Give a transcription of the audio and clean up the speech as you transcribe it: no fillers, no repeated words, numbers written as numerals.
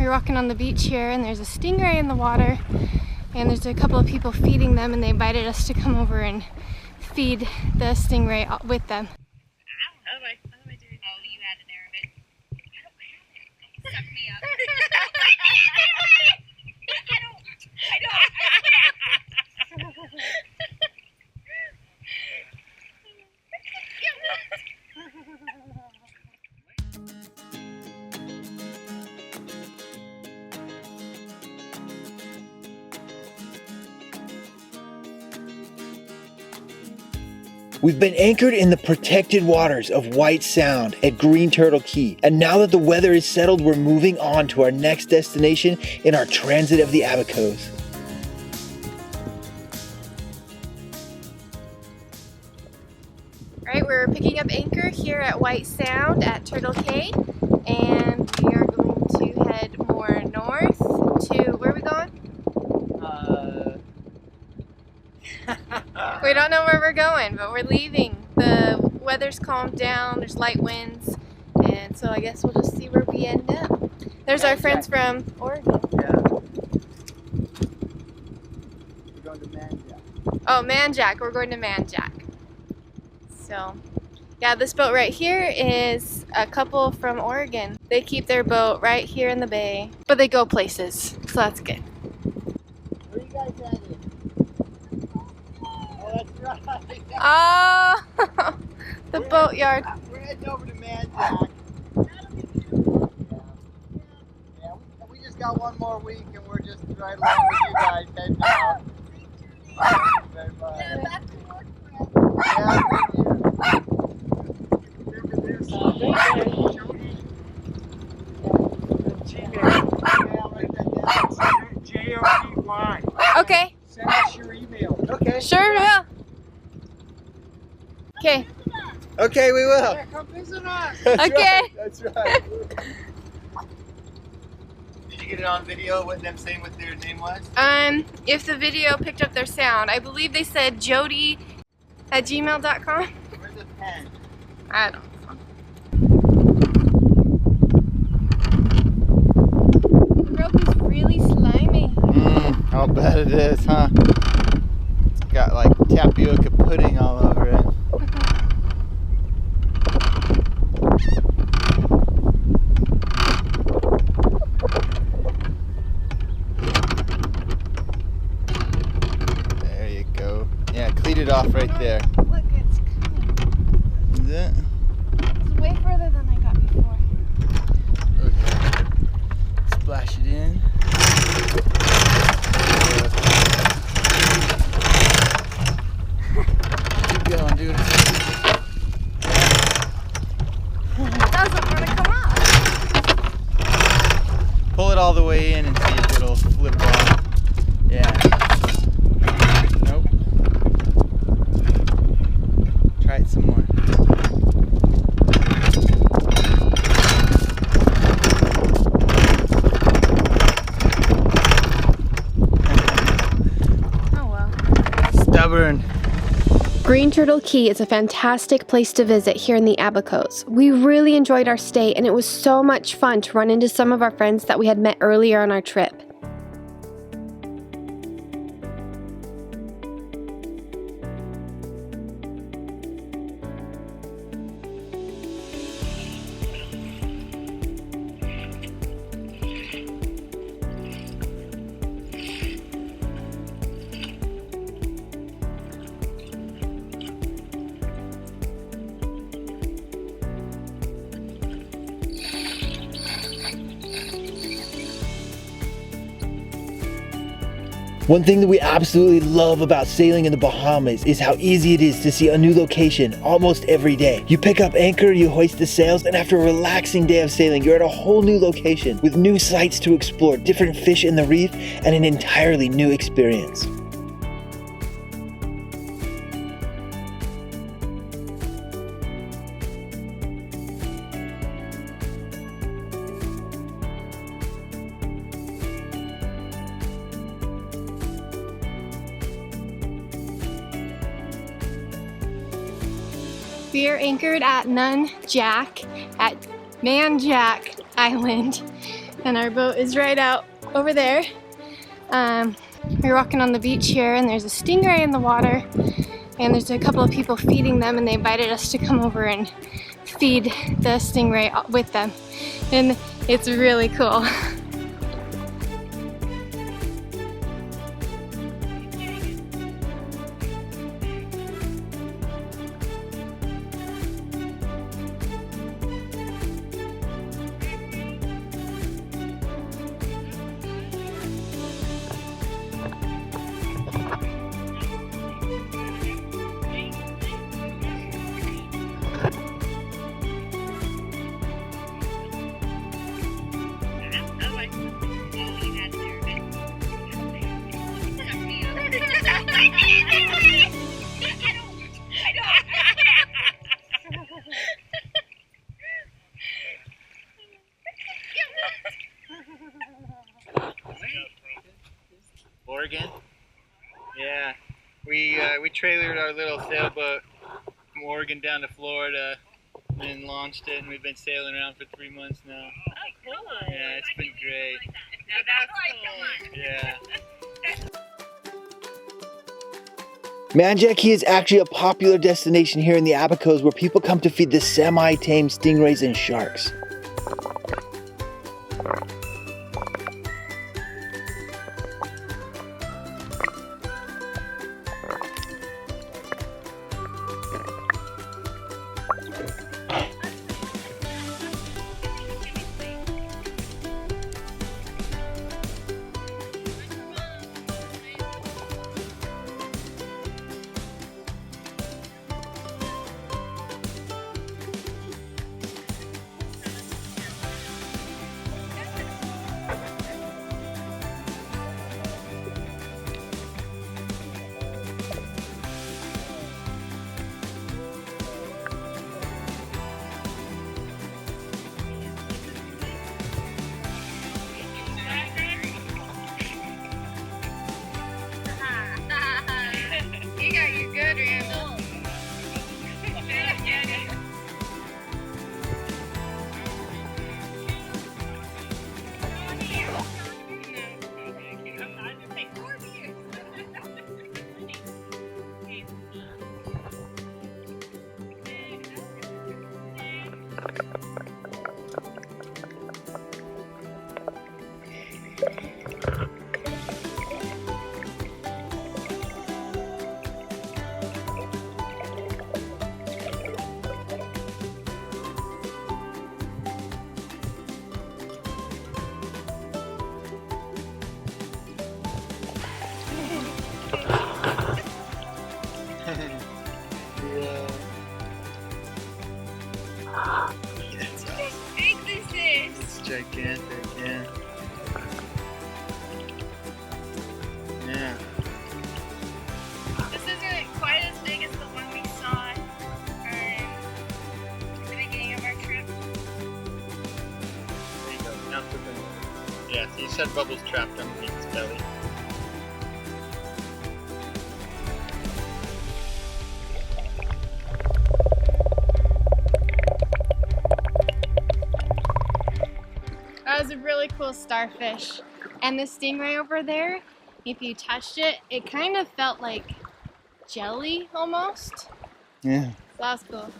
We're walking on the beach here and there's a stingray in the water and there's a couple of people feeding them and they invited us to come over and feed the stingray with them. How do I do it? Oh, you had an air of it. I don't have it. Suck me up. I don't. We've been anchored in the protected waters of White Sound at Green Turtle Cay, and now that the weather is settled, we're moving on to our next destination in our transit of the Abacos. Alright, we're picking up anchor here at White Sound at Turtle Cay, and we are going to head more north to, where are we going? We don't know where we're going, but we're leaving. The weather's calmed down, there's light winds, and so I guess we'll just see where we end up. There's our friends from Oregon. Yeah. We're going to Manjack. Oh, Manjack. We're going to Manjack. So, yeah, this boat right here is a couple from Oregon. They keep their boat right here in the bay, but they go places, so that's good. Where are you guys headed? That's right. Oh, the boatyard. We're heading over to Manjack. Yeah, we just got one more week and we're just right along with you guys heading out. Thank you very much. Yeah, back to work, friend. Yeah, thank you. J-O-D-Y. Okay, Send us your email. Okay. sure will. Okay, Okay, we will. Yeah, come visit us. That's Okay. right, that's right. Did you get it on video with them saying what their name was? if the video picked up their sound, I believe they said jody@gmail.com. Where's the pen? I don't know. The rope is really slimy. How bad it is, huh? It's got like tapioca pudding all over it. There you go. Yeah, cleat it off right there. Look, it's coming. Is it? It's way further than I got before. Okay. Splash it in. Keep going, dude. It doesn't want to come off. Pull it all the way in and see if it'll flip off. Yeah. Nope. Try it some more. Oh well. Stubborn. Green Turtle Cay is a fantastic place to visit here in the Abacos. We really enjoyed our stay and it was so much fun to run into some of our friends that we had met earlier on our trip. One thing that we absolutely love about sailing in the Bahamas is how easy it is to see a new location almost every day. You pick up anchor, you hoist the sails, and after a relaxing day of sailing, you're at a whole new location with new sights to explore, different fish in the reef, and an entirely new experience. We are anchored at Manjack Island. And our boat is right out over there. We're walking on the beach here and there's a stingray in the water and there's a couple of people feeding them and they invited us to come over and feed the stingray with them. And it's really cool. Oregon? Yeah. We trailered our little sailboat from Oregon down to Florida and then launched it and we've been sailing around for 3 months now. Oh, cool. Yeah, it's been great. Now that's cool. Yeah. Manjack Cay is actually a popular destination here in the Abacos where people come to feed the semi-tame stingrays and sharks. You got your good Randall. That's How big this is. It's gigantic, yeah. Yeah. This isn't quite as big as the one we saw at the beginning of our trip. There you go. Now flip it. Yeah, so you said Bubbles trapped underneath his belly. That was a really cool starfish. And the stingray over there, if you touched it, it kind of felt like jelly almost. Yeah. So that was cool.